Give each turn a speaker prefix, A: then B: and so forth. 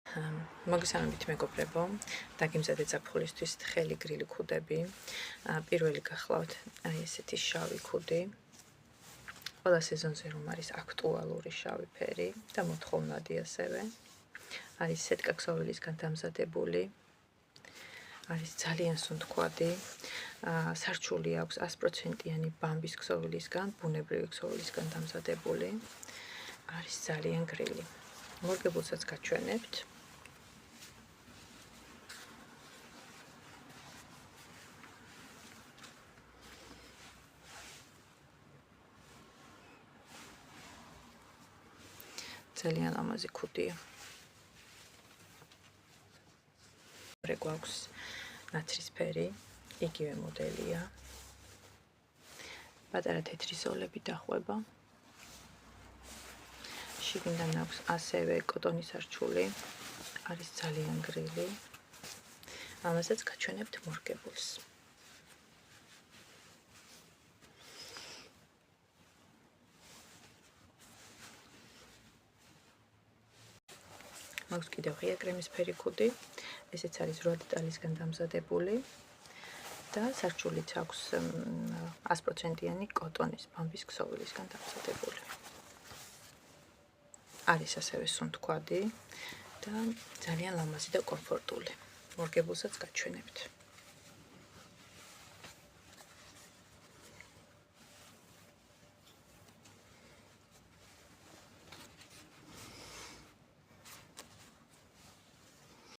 A: მოგესალმებით მეგობრებო, დაგიმზადეთ ზაფხულისთვის თხელი გრილი ქუდები. პირველი გახლავთ აი ესეთი შავი ქუდი. ყველა სეზონზე რომ არის აქტუალური შავი ფერი და მოთხოვნადი ასევე. არის სეტკა ქსოვილისგან დამზადებული. არის ძალიან სუნთქვადი. სარჩული აქვს 100%-იანი ბამბის ქსოვილისგან, ბუნებრივი ქსოვილისგან დამზადებული. არის ძალიან გრილი. მორგებულსაც გაჩვენებთ. ძალიან ლამაზი ქუდია. გვაქვს ნაცრისფერი, იგივე მოდელია. პატარა თეთრი ზოლები დახვება. შიგნიდან აქვს ასევე კოტონის სარჩული. არის ძალიან გრილი. ამასაც გაჩვენებთ მორგებულს. მაქვს კიდევ ღია კრემისფერი ქუდი. ესეც არის 8 დეტალისგან დამზადებული და სარჩულიც აქვს 100%-იანი კოტონის ბამბის ქსოვილისგან დამზადებული. არის ასევე სუნთქვადი და ძალიან ლამაზი და კომფორტული. მორგებულსაც გაჩვენებთ.